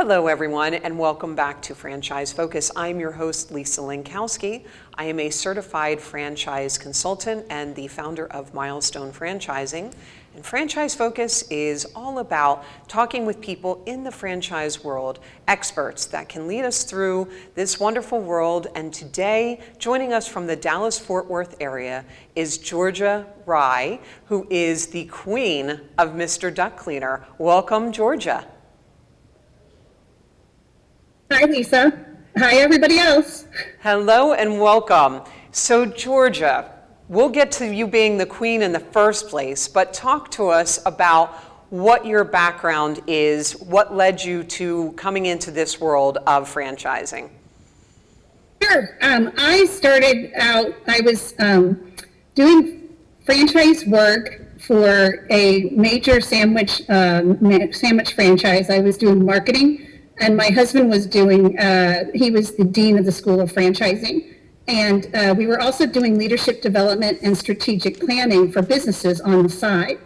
Hello everyone and welcome back to Franchise Focus. I'm your host Lisa Lankowski. I am a certified franchise consultant and the founder of Milestone Franchising. And Franchise Focus is all about talking with people in the franchise world, experts that can lead us through this wonderful world. And today, joining us from the Dallas-Fort Worth area is Georgia Rye, who is the queen of Mr. Duct Cleaner. Welcome, Georgia. Hi, Lisa. Hi, everybody else. Hello and welcome. So, Georgia, we'll get to you being the queen in the first place, but talk to us about what your background is, what led you to coming into this world of franchising. Sure. I started out, I was doing franchise work for a major sandwich franchise. I was doing marketing, and my husband was doing, he was the dean of the School of Franchising. And we were also doing leadership development and strategic planning for businesses on the side.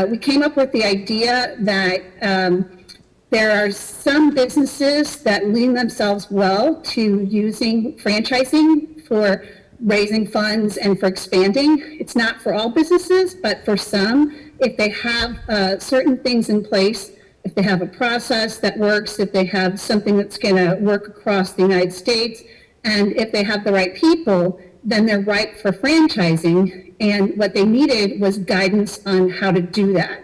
We came up with the idea that there are some businesses that lean themselves well to using franchising for raising funds and for expanding. It's not for all businesses, but for some, if they have certain things in place, if they have a process that works, if they have something that's going to work across the United States, and if they have the right people, then they're ripe for franchising. And what they needed was guidance on how to do that.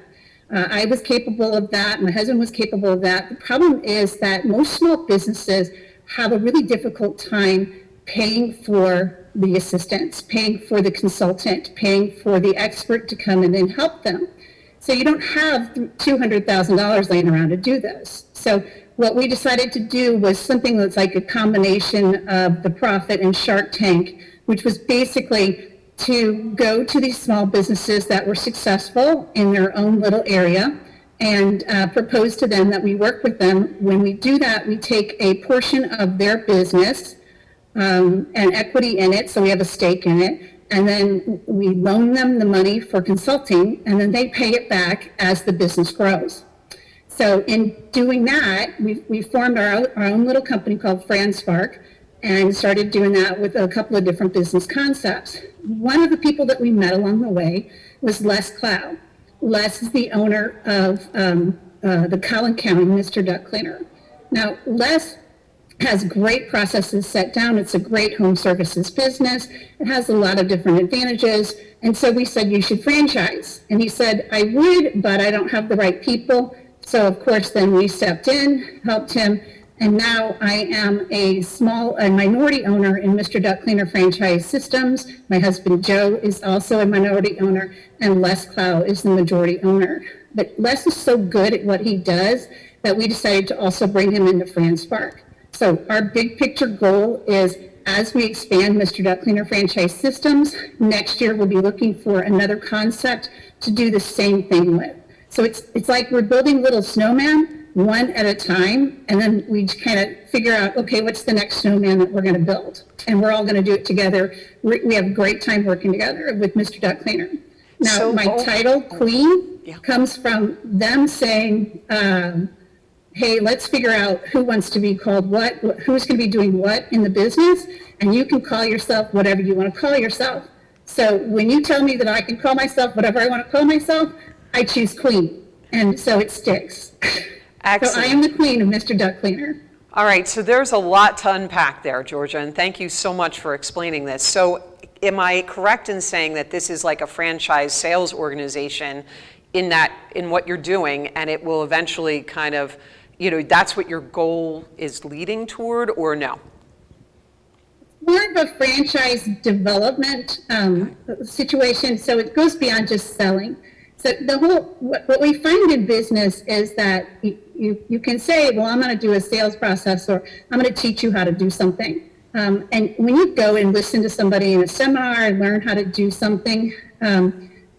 I was capable of that. My husband was capable of that. The problem is that most small businesses have a really difficult time paying for the assistants, paying for the consultant, paying for the expert to come in and help them. So you don't have $200,000 laying around to do this. So what we decided to do was something that's like a combination of The Profit and Shark Tank, which was basically to go to these small businesses that were successful in their own little area and propose to them that we work with them. When we do that, we take a portion of their business and equity in it, so we have a stake in it, and then we loan them the money for consulting, and then they pay it back as the business grows. So in doing that, we formed our own little company called FranSpark and started doing that with a couple of different business concepts. One of the people that we met along the way was Les Clow. Les is the owner of the Collin County Mr. Duct Cleaner. Now, Les has great processes set down. It's a great home services business. It has a lot of different advantages. And so we said, you should franchise. And he said, I would, but I don't have the right people. So of course, then we stepped in, helped him. And now I am a minority owner in Mr. Duct Cleaner Franchise Systems. My husband, Joe, is also a minority owner, and Les Clow is the majority owner. But Les is so good at what he does that we decided to also bring him into FranSpark. So our big picture goal is, as we expand Mr. Duct Cleaner Franchise Systems, next year we'll be looking for another concept to do the same thing with. So it's like we're building little snowman one at a time, and then we kind of figure out, okay, what's the next snowman that we're going to build? And we're all going to do it together. We have a great time working together with Mr. Duct Cleaner. Now, so, my title, Queen, comes from them saying, hey, let's figure out who wants to be called what, who's going to be doing what in the business, and you can call yourself whatever you want to call yourself. So when you tell me that I can call myself whatever I want to call myself, I choose Queen, and so it sticks. Excellent. So I am the queen of Mr. Duct Cleaner. All right, so there's a lot to unpack there, Georgia, and thank you so much for explaining this. So am I correct in saying that this is like a franchise sales organization in what you're doing, and it will eventually kind of, that's what your goal is leading toward, or no? More of a franchise development situation, so it goes beyond just selling. So what we find in business is that you can say, well, I'm going to do a sales process, or I'm going to teach you how to do something. And when you go and listen to somebody in a seminar and learn how to do something,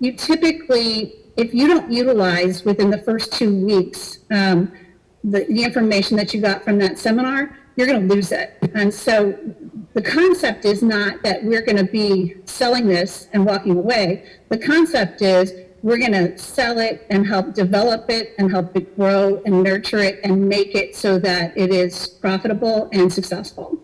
you typically, if you don't utilize within the first 2 weeks the information that you got from that seminar, you're going to lose it. And so the concept is not that we're going to be selling this and walking away. The concept is we're going to sell it and help develop it and help it grow and nurture it and make it so that it is profitable and successful.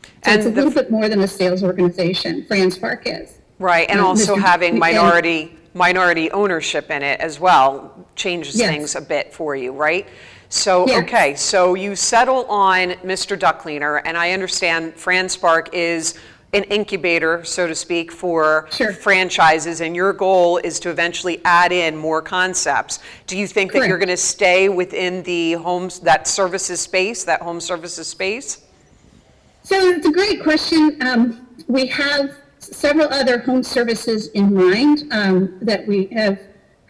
So And it's a little bit more than a sales organization, FranSpark is. Right, and also Mr. having minority ownership in it as well changes Yes. things a bit for you, right? So, Yes. okay, so you settle on Mr. Duct Cleaner, and I understand FranSpark is an incubator, so to speak, for Sure. franchises, and your goal is to eventually add in more concepts. Do you think that you're Correct. going to stay within the homes, that services space, that home services space? So it's a great question. We have several other home services in mind that we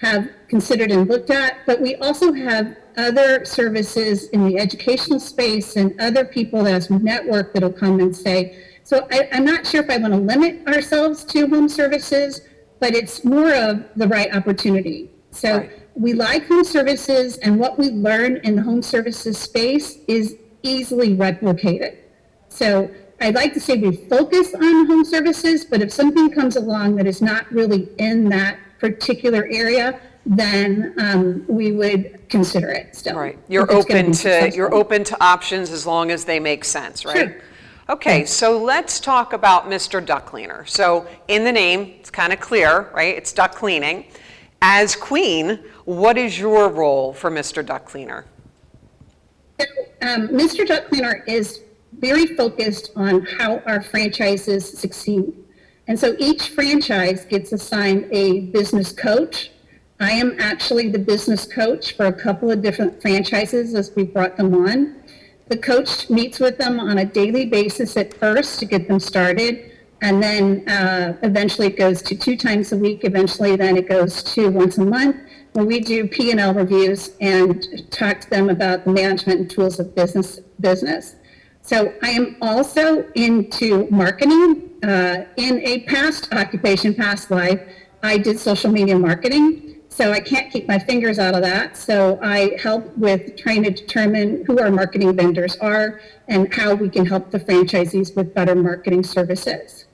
have considered and looked at, but we also have other services in the educational space and other people as we network that'll come and say, so I'm not sure if I want to limit ourselves to home services, but it's more of the right opportunity. So Right. we like home services, and what we learn in the home services space is easily replicated. So I'd like to say we focus on home services, but if something comes along that is not really in that particular area, then we would consider it still. Right, you're if it's gonna be you're successful. open to options as long as they make sense, right? Sure. Okay, so let's talk about Mr. Duct Cleaner. So in the name, it's kind of clear, right? It's duct cleaning. As queen, what is your role for Mr. Duct Cleaner? Mr. Duct Cleaner is very focused on how our franchises succeed. And so each franchise gets assigned a business coach. I am actually the business coach for a couple of different franchises as we brought them on. The coach meets with them on a daily basis at first to get them started. And then eventually it goes to 2 times a week. Eventually then it goes to once a month, where we do P&L reviews and talk to them about the management and tools of business. So I am also into marketing. In a past occupation, past life, I did social media marketing. So I can't keep my fingers out of that. So I help with trying to determine who our marketing vendors are and how we can help the franchisees with better marketing services.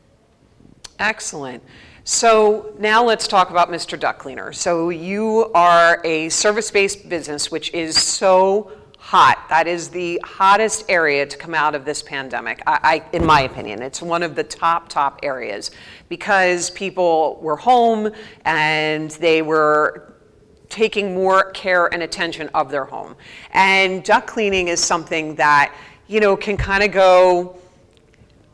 Excellent. So now let's talk about Mr. Duct Cleaner. So you are a service-based business, which is so hot. That is the hottest area to come out of this pandemic. In my opinion, it's one of the top areas because people were home and they were taking more care and attention of their home. And duct cleaning is something that, you know, can kind of go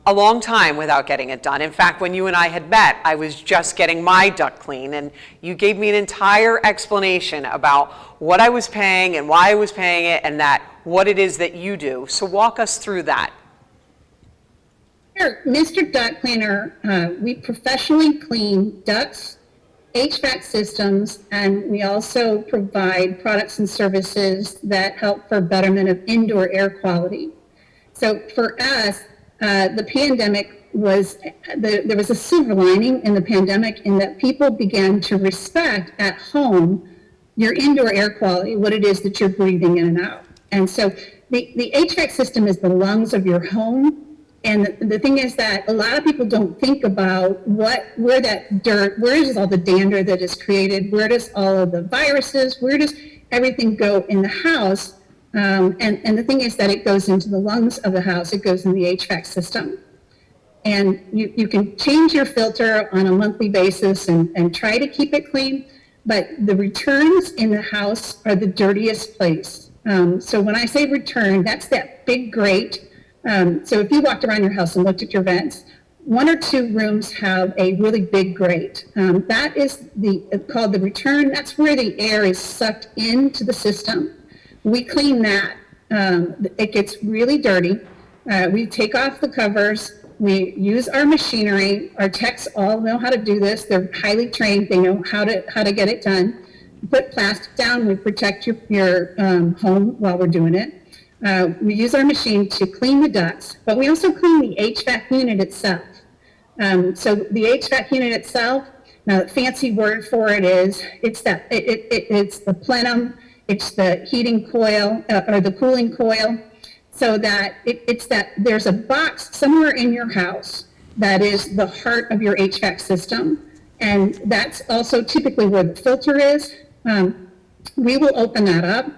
a long time without getting it done. In fact, when you and I had met, I was just getting my duct clean, and you gave me an entire explanation about what I was paying and why I was paying it, and that what it is that you do. So walk us through that. Sure. Mr. Duct Cleaner, we professionally clean ducts, HVAC systems, and we also provide products and services that help for betterment of indoor air quality. So for us, the pandemic was, there was a silver lining in the pandemic in that people began to respect at home your indoor air quality, what it is that you're breathing in and out. And so the HVAC system is the lungs of your home. And the thing is that a lot of people don't think about where that dirt, where is all the dander that is created, where does all of the viruses, where does everything go in the house? And the thing is that it goes into the lungs of the house, it goes in the HVAC system. And you can change your filter on a monthly basis and try to keep it clean, but the returns in the house are the dirtiest place. So when I say return, that's that big grate. So if you walked around your house and looked at your vents, 1 or 2 rooms have a really big grate. That is called the return. That's where the air is sucked into the system. We clean that. It gets really dirty. We take off the covers. We use our machinery. Our techs all know how to do this. They're highly trained. They know how to get it done. Put plastic down. We protect your home while we're doing it. We use our machine to clean the ducts, but we also clean the HVAC unit itself. So the HVAC unit itself, now the fancy word for it is, it's the plenum. It's the heating coil or the cooling coil, so that it's that there's a box somewhere in your house that is the heart of your HVAC system. And that's also typically where the filter is. We will open that up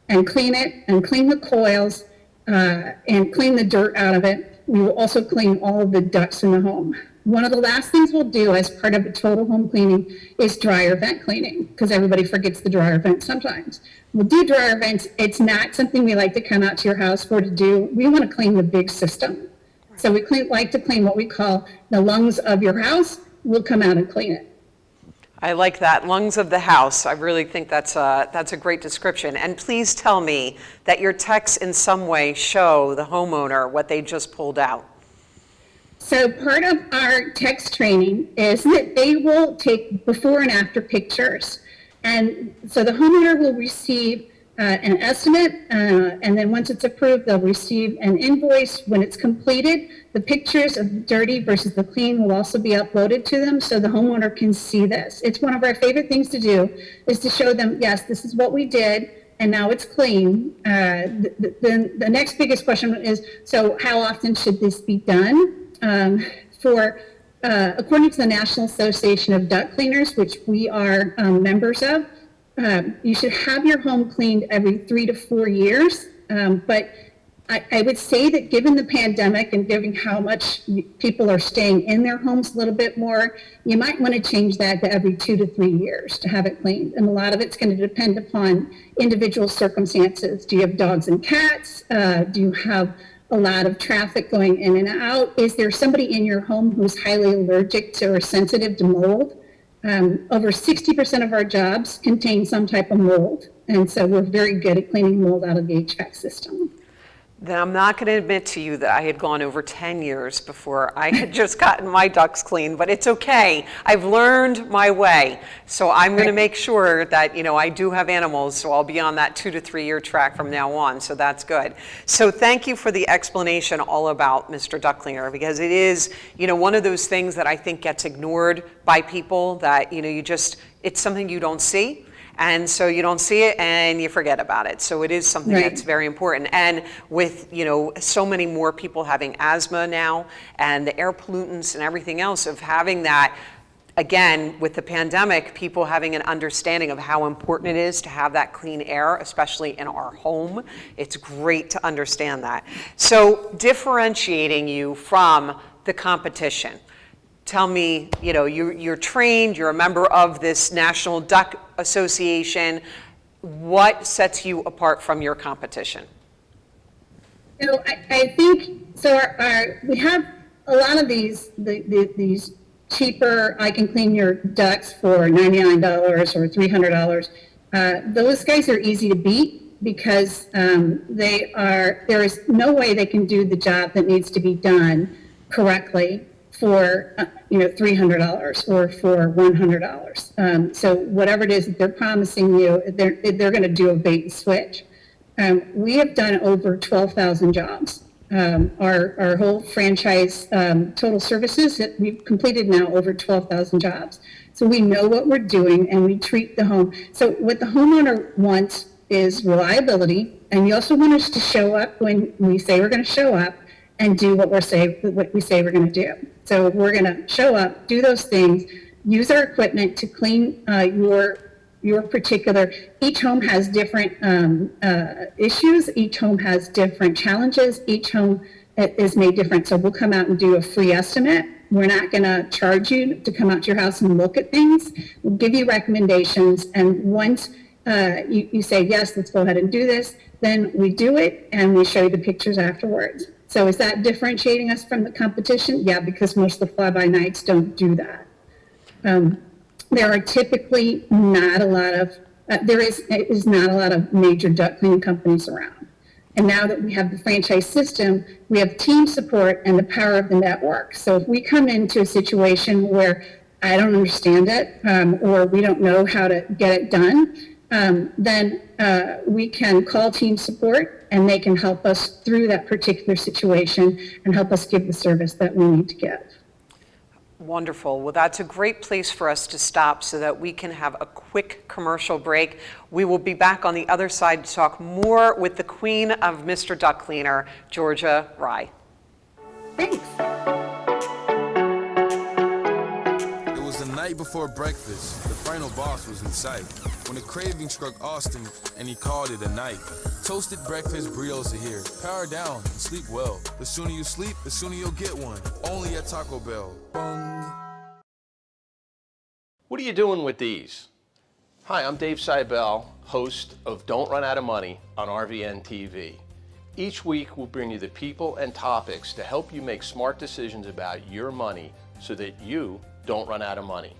and clean it and clean the coils and clean the dirt out of it. We will also clean all of the ducts in the home. One of the last things we'll do as part of a total home cleaning is dryer vent cleaning, because everybody forgets the dryer vent sometimes. We'll do dryer vents. It's not something we like to come out to your house for to do. We want to clean the big system. So we like to clean what we call the lungs of your house. We'll come out and clean it. I like that, lungs of the house. I really think that's a great description. And please tell me that your texts in some way show the homeowner what they just pulled out. So part of our text training is that they will take before and after pictures. And so the homeowner will receive an estimate, and then once it's approved, they'll receive an invoice. When it's completed, the pictures of the dirty versus the clean will also be uploaded to them so the homeowner can see this. It's one of our favorite things to do, is to show them, yes, this is what we did, and now it's clean. The next biggest question is, so how often should this be done? According to the National Association of Duct Cleaners, which we are members of, you should have your home cleaned every 3 to 4 years. But I would say that given the pandemic and given how much people are staying in their homes a little bit more, you might want to change that to every 2 to 3 years to have it cleaned. And a lot of it's going to depend upon individual circumstances. Do you have dogs and cats? Do you have a lot of traffic going in and out? Is there somebody in your home who's highly allergic to or sensitive to mold? Over 60% of our jobs contain some type of mold. And so we're very good at cleaning mold out of the HVAC system. Then I'm not going to admit to you that I had gone over 10 years before I had just gotten my ducts cleaned, but it's okay. I've learned my way. So I'm going to make sure that, I do have animals, so I'll be on that 2 to 3 year track from now on. So that's good. So thank you for the explanation all about Mr. Duct Cleaner, because it is, one of those things that I think gets ignored by people that, it's something you don't see. And so you don't see it and you forget about it. So it is something that's very important. And with, so many more people having asthma now and the air pollutants and everything else, of having that, again, with the pandemic, people having an understanding of how important it is to have that clean air, especially in our home. It's great to understand that. So differentiating you from the competition. Tell me, you're trained, you're a member of this National Duct Association. What sets you apart from your competition? I think, so we have a lot of these cheaper, I can clean your ducts for $99 or $300. Those guys are easy to beat because there is no way they can do the job that needs to be done correctly for $300 or for $100. So whatever it is that they're promising you, they're going to do a bait and switch. We have done over 12,000 jobs. Our whole franchise total services, we've completed now over 12,000 jobs. So we know what we're doing and we treat the home. So what the homeowner wants is reliability, and we also want us to show up when we say we're going to show up and do what we say we're going to do. So we're going to show up, do those things, use our equipment to clean your particular. Each home has different issues. Each home has different challenges. Each home is made different. So we'll come out and do a free estimate. We're not going to charge you to come out to your house and look at things. We'll give you recommendations, and once you say yes, let's go ahead and do this, then we do it and we show you the pictures afterwards. So is that differentiating us from the competition? Yeah, because most of the fly-by-nights don't do that. There are typically not a lot of, there is not a lot of major duct cleaning companies around. And now that we have the franchise system, we have team support and the power of the network. So if we come into a situation where I don't understand it, or we don't know how to get it done, then we can call team support and they can help us through that particular situation and help us give the service that we need to give. Wonderful. Well, that's a great place for us to stop so that we can have a quick commercial break. We will be back on the other side to talk more with the queen of Mr. Duct Cleaner, Georgia Rye. Thanks. was the night before breakfast. The final boss was in sight. When the craving struck Austin, and he called it a night. Toasted breakfast brioches are here. Power down and sleep well. The sooner you sleep, the sooner you'll get one. Only at Taco Bell. Bung. What are you doing with these? Hi, I'm Dave Seibel, host of Don't Run Out of Money on RVN TV. Each week we'll bring you the people and topics to help you make smart decisions about your money so that you don't run out of money.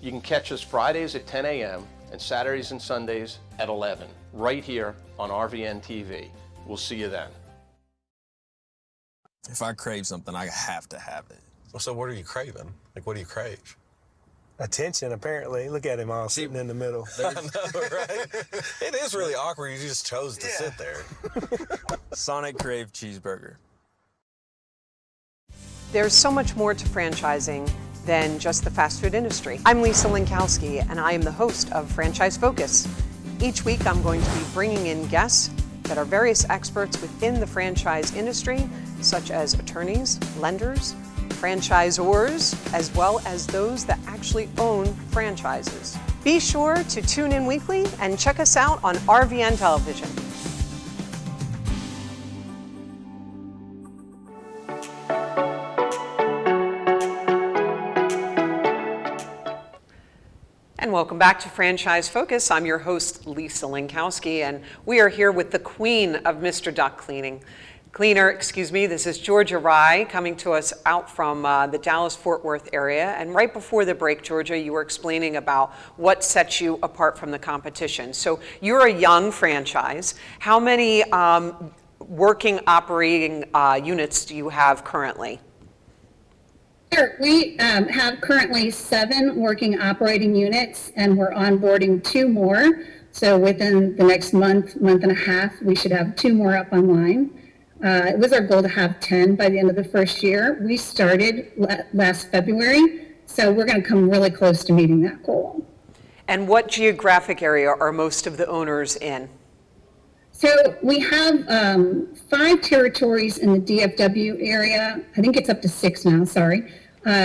You can catch us Fridays at 10 a.m. and Saturdays and Sundays at 11, right here on RVN TV. We'll see you then. If I crave something, I have to have it. Well, so what are you craving? Like, what do you crave? Attention, apparently. Look at him all sitting in the middle. I know, right? It is really awkward. You just chose to sit there. Sonic Crave Cheeseburger. There's so much more to franchising than just the fast food industry. I'm Lisa Linkowski, and I am the host of Franchise Focus. Each week, I'm going to be bringing in guests that are various experts within the franchise industry, such as attorneys, lenders, franchisors, as well as those that actually own franchises. Be sure to tune in weekly and check us out on RVN Television. And welcome back to Franchise Focus. I'm your host, Lisa Linkowski, and we are here with the queen of Mr. Duct Cleaner, this is Georgia Rye coming to us out from the Dallas-Fort Worth area. And right before the break, Georgia, you were explaining about what sets you apart from the competition. So you're a young franchise. How many working operating units do you have currently? Sure. We have currently 7 working operating units, and we're onboarding 2 more. So within the next month and a half, we should have 2 more up online. It was our goal to have 10 by the end of the first year. We started last February, so we're going to come really close to meeting that goal. And what geographic area are most of the owners in? So we have 5 territories in the DFW area. I think it's up to 6 now, sorry.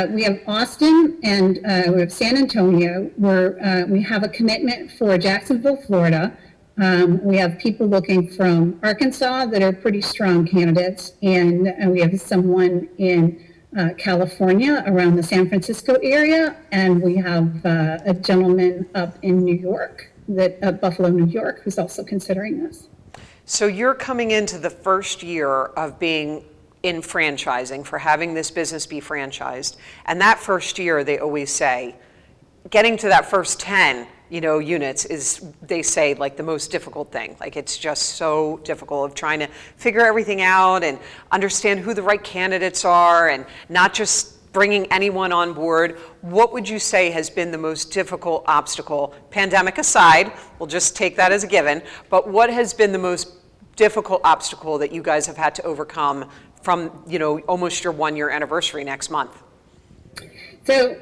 We have Austin and we have San Antonio, where we have a commitment for Jacksonville, Florida. We have people looking from Arkansas that are pretty strong candidates, and we have someone in California around the San Francisco area, and we have a gentleman up in New York, Buffalo, New York, who's also considering this. So you're coming into the first year of being in franchising, for having this business be franchised, and that first year, they always say, getting to that first 10 units is, they say, like the most difficult thing. Like, it's just so difficult of trying to figure everything out and understand who the right candidates are and not just bringing anyone on board. What would you say has been the most difficult obstacle, pandemic aside? We'll just take that as a given, but what has been the most difficult obstacle that you guys have had to overcome from, almost your 1-year anniversary next month? So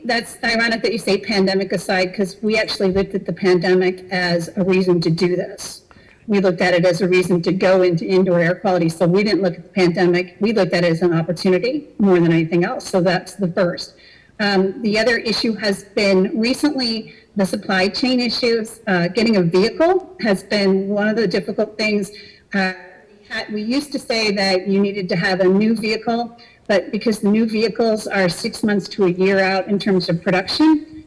that's ironic that you say pandemic aside, because we actually looked at the pandemic as a reason to do this. We looked at it as a reason to go into indoor air quality. So we didn't look at the pandemic. We looked at it as an opportunity more than anything else. So that's the first. The other issue has been recently the supply chain issues. Getting a vehicle has been one of the difficult things. We used to say that you needed to have a new vehicle, but because the new vehicles are 6 months to a year out in terms of production,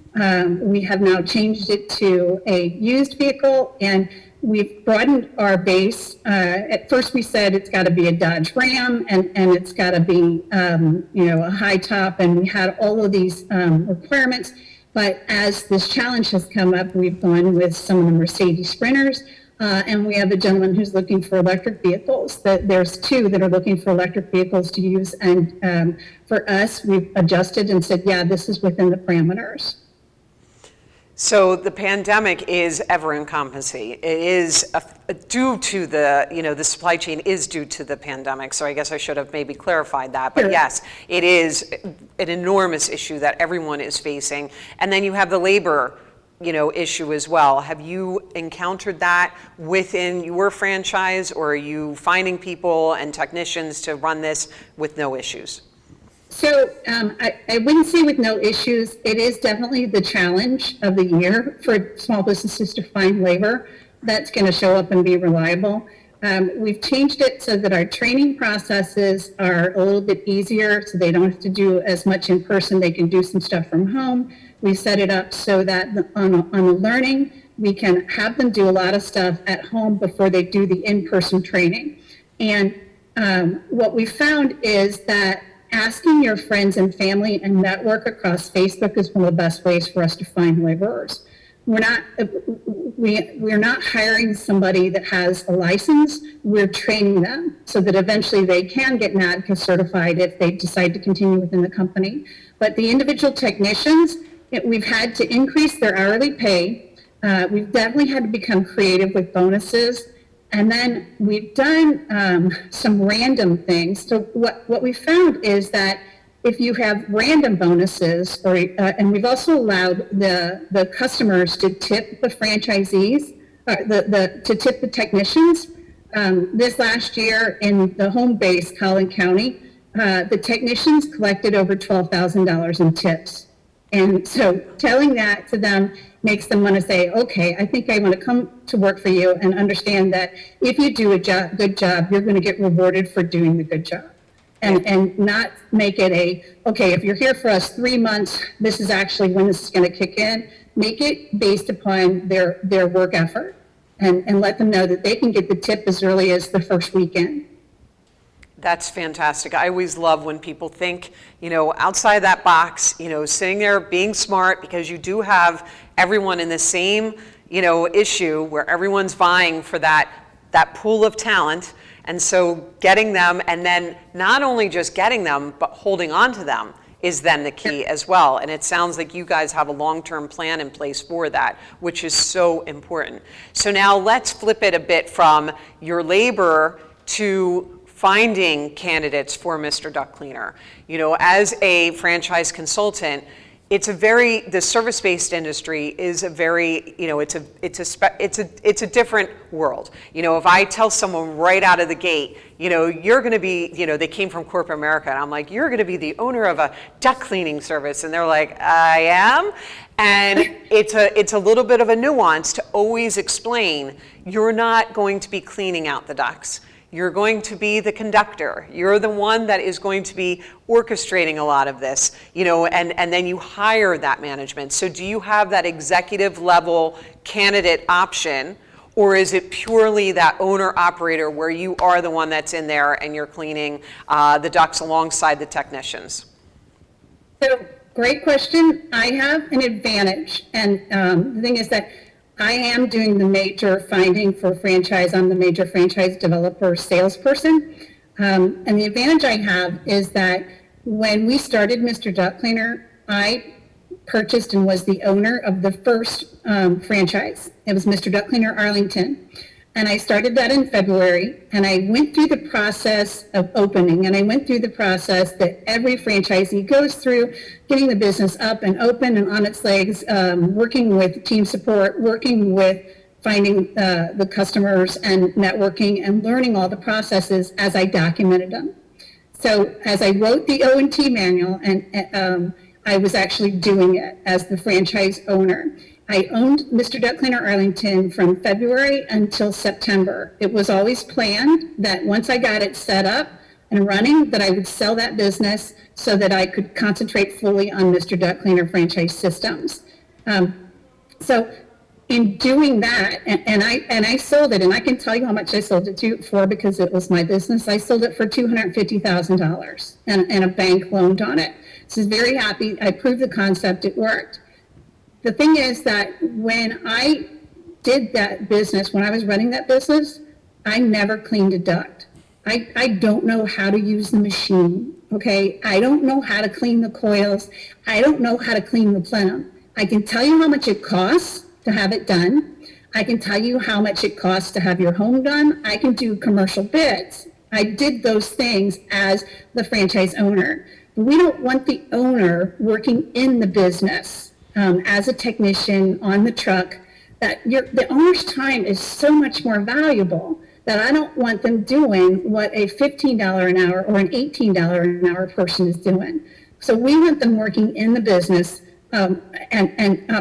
we have now changed it to a used vehicle, and we've broadened our base. At first we said it's got to be a Dodge Ram, and it's got to be a high top, and we had all of these requirements. But as this challenge has come up, we've gone with some of the Mercedes Sprinters. And we have a gentleman who's looking for electric vehicles. There's 2 that are looking for electric vehicles to use. And for us, we've adjusted and said, yeah, this is within the parameters. So the pandemic is ever encompassing. It is due to the supply chain is due to the pandemic. So I guess I should have maybe clarified that. But yes, it is an enormous issue that everyone is facing. And then you have the labor issue as well. Have you encountered that within your franchise, or are you finding people and technicians to run this with no issues? So I wouldn't say with no issues. It is definitely the challenge of the year for small businesses to find labor that's going to show up and be reliable. We've changed it so that our training processes are a little bit easier, so they don't have to do as much in person. They can do some stuff from home. We set it up so that on the learning, we can have them do a lot of stuff at home before they do the in-person training. And what we found is that asking your friends and family and network across Facebook is one of the best ways for us to find laborers. We're not hiring somebody that has a license. We're training them so that eventually they can get NADCA certified if they decide to continue within the company. But the individual technicians, we've had to increase their hourly pay. We've definitely had to become creative with bonuses. And then we've done some random things. So what we found is that if you have random bonuses, and we've also allowed the customers to tip the franchisees, to tip the technicians. This last year in the home base, Collin County, the technicians collected over $12,000 in tips. And so telling that to them makes them want to say, okay, I think I want to come to work for you and understand that if you do a good job, you're going to get rewarded for doing the good job. And not make it okay, if you're here for us 3 months, this is actually when this is going to kick in. Make it based upon their work effort and let them know that they can get the tip as early as the first weekend. That's fantastic. I always love when people think, outside that box, sitting there being smart, because you do have everyone in the same, issue where everyone's vying for that pool of talent. And so getting them, and then not only just getting them, but holding on to them is then the key as well. And it sounds like you guys have a long-term plan in place for that, which is so important. So now let's flip it a bit from your labor to finding candidates for Mr. Duct Cleaner. As a franchise consultant, the service-based industry is a very, it's a different world. If I tell someone right out of the gate, you're going to be, they came from corporate America, and I'm like, you're going to be the owner of a duct cleaning service, and they're like, I am. And it's a little bit of a nuance to always explain, you're not going to be cleaning out the ducts. You're going to be the conductor. You're the one that is going to be orchestrating a lot of this, and then you hire that management. So do you have that executive level candidate option, or is it purely that owner operator where you are the one that's in there and you're cleaning the ducts alongside the technicians? So great question. I have an advantage. And the thing is that I am doing the major finding for franchise. I'm the major franchise developer salesperson. And the advantage I have is that when we started Mr. Duct Cleaner, I purchased and was the owner of the first franchise. It was Mr. Duct Cleaner Arlington. And I started that in February, and I went through the process of opening, and I went through the process that every franchisee goes through, getting the business up and open and on its legs, working with team support, working with finding the customers and networking and learning all the processes as I documented them. So as I wrote the O&T manual, and I was actually doing it as the franchise owner. I owned Mr. Duct Cleaner Arlington from February until September. It was always planned that once I got it set up and running, that I would sell that business so that I could concentrate fully on Mr. Duct Cleaner franchise systems. So in doing that, and I sold it, and I can tell you how much I sold it for because it was my business. I sold it for $250,000 and a bank loaned on it. So I was very happy. I proved the concept, it worked. The thing is that when I did that business, when I was running that business, I never cleaned a duct. I don't know how to use the machine, okay? I don't know how to clean the coils. I don't know how to clean the plenum. I can tell you how much it costs to have it done. I can tell you how much it costs to have your home done. I can do commercial bids. I did those things as the franchise owner. We don't want the owner working in the business. As a technician on the truck, that the owner's time is so much more valuable that I don't want them doing what a $15 an hour or an $18 an hour person is doing. So we want them working in the business and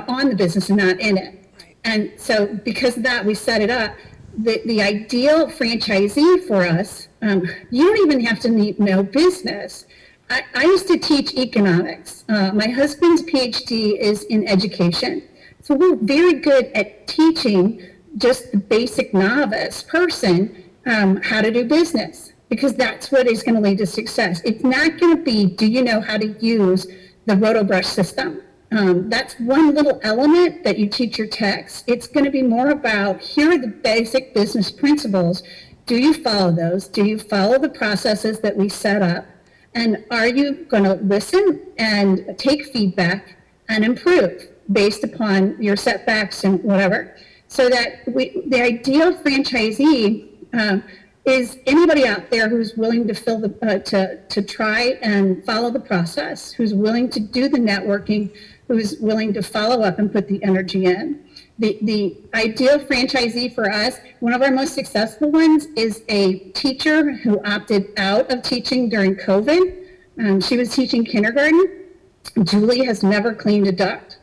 on the business and not in it. Right. And so because of that, we set it up. The ideal franchisee for us, you don't even have to know business. I used to teach economics. My husband's PhD is in education. So we're very good at teaching just the basic novice person how to do business, because that's what is going to lead to success. It's not going to be, do you know how to use the RotoBrush system? That's one little element that you teach your techs. It's going to be more about, here are the basic business principles. Do you follow those? Do you follow the processes that we set up? And are you going to listen and take feedback and improve based upon your setbacks and whatever? So that the ideal franchisee is anybody out there who's willing to to try and follow the process, who's willing to do the networking, who's willing to follow up and put the energy in. The ideal franchisee for us, one of our most successful ones, is a teacher who opted out of teaching during COVID. She was teaching kindergarten. Julie has never cleaned a duct,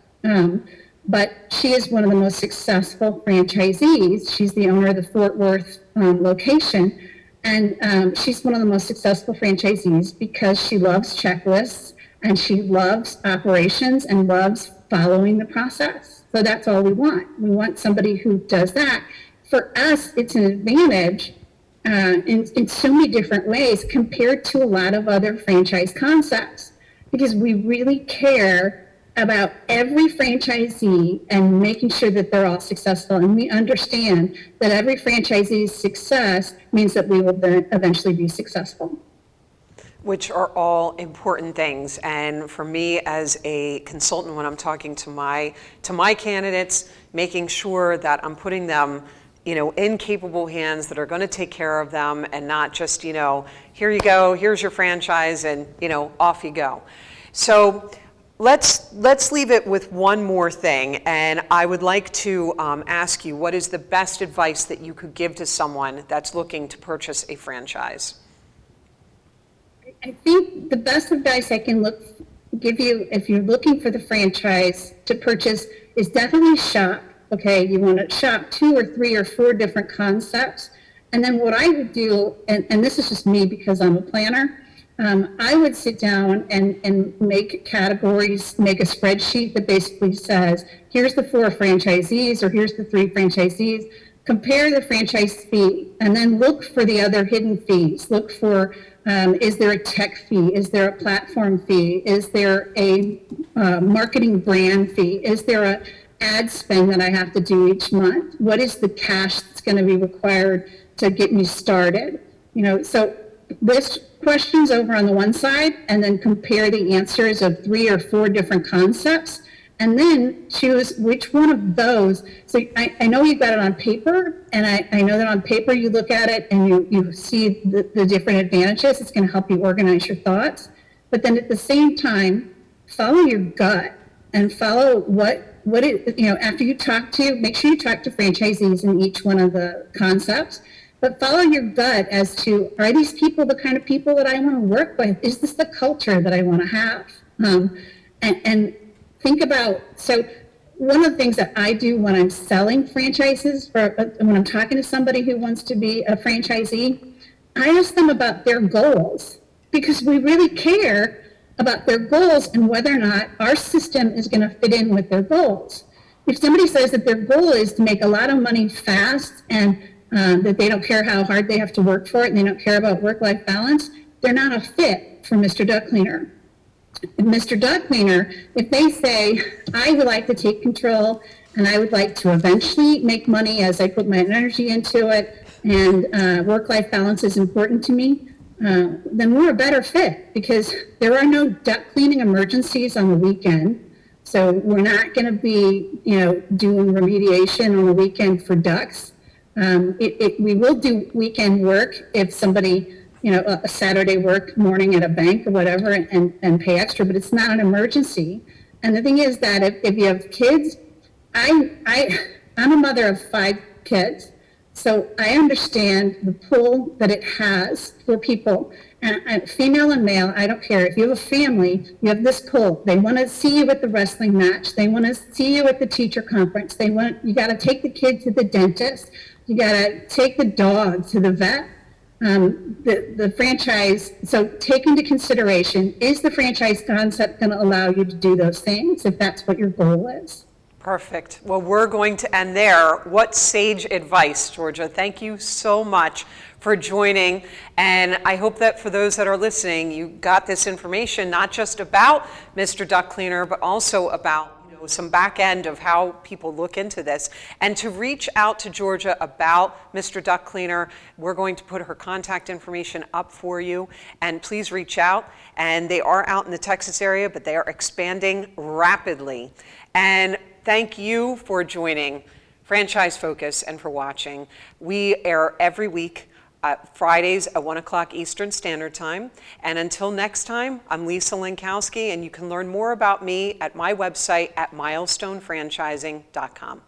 but she is one of the most successful franchisees. She's the owner of the Fort Worth location, and she's one of the most successful franchisees because she loves checklists and she loves operations and loves following the process. So that's all we want. We want somebody who does that. For us, it's an advantage in so many different ways compared to a lot of other franchise concepts, because we really care about every franchisee and making sure that they're all successful. And we understand that every franchisee's success means that we will then eventually be successful. Which are all important things. And for me as a consultant, when I'm talking to my candidates, making sure that I'm putting them, in capable hands that are going to take care of them, and not just, here you go, here's your franchise, and off you go. So let's leave it with one more thing, and I would like to ask you, what is the best advice that you could give to someone that's looking to purchase a franchise? I think the best advice I can give you if you're looking for the franchise to purchase is definitely shop. Okay, you want to shop 2 or 3 or 4 different concepts. And then what I would do, and this is just me because I'm a planner, I would sit down and make categories, make a spreadsheet that basically says, here's the 4 franchisees or here's the 3 franchisees, compare the franchise fee, and then look for the other hidden fees. Look for, is there a tech fee? Is there a platform fee? Is there a marketing brand fee? Is there a ad spend that I have to do each month? What is the cash that's going to be required to get me started? So list questions over on the one side, and then compare the answers of 3 or 4 different concepts, and then choose which one of those. So I know you've got it on paper, and I know that on paper you look at it and you see the different advantages. It's going to help you organize your thoughts. But then at the same time, follow your gut and follow after you make sure you talk to franchisees in each one of the concepts, but follow your gut as to, are these people the kind of people that I want to work with? Is this the culture that I want to have? And think about, so one of the things that I do when I'm selling franchises, when I'm talking to somebody who wants to be a franchisee, I ask them about their goals, because we really care about their goals and whether or not our system is going to fit in with their goals. If somebody says that their goal is to make a lot of money fast and that they don't care how hard they have to work for it and they don't care about work-life balance, they're not a fit for Mr. Duct Cleaner. Mr. Duct Cleaner, if they say, I would like to take control and I would like to eventually make money as I put my energy into it, and work-life balance is important to me, then we're a better fit, because there are no duct cleaning emergencies on the weekend. So we're not going to be, doing remediation on the weekend for ducts. We will do weekend work if somebody, a Saturday work morning at a bank or whatever, and pay extra, but it's not an emergency. And the thing is that if you have kids, I'm a mother of 5 kids. So I understand the pull that it has for people, and female and male, I don't care. If you have a family, you have this pull. They want to see you at the wrestling match. They want to see you at the teacher conference. You got to take the kid to the dentist. You got to take the dog to the vet. The franchise, so take into consideration, is the franchise concept going to allow you to do those things if that's what your goal is? Perfect. Well, we're going to end there. What sage advice, Georgia. Thank you so much for joining. And I hope that for those that are listening, you got this information, not just about Mr. Duct Cleaner, but also about some back end of how people look into this. And to reach out to Georgia about Mr. Duct Cleaner, we're going to put her contact information up for you. And please reach out. And they are out in the Texas area, but they are expanding rapidly. And thank you for joining Franchise Focus and for watching. We air every week, Fridays at 1 o'clock Eastern Standard Time. And until next time, I'm Lisa Linkowski, and you can learn more about me at my website at milestonefranchising.com.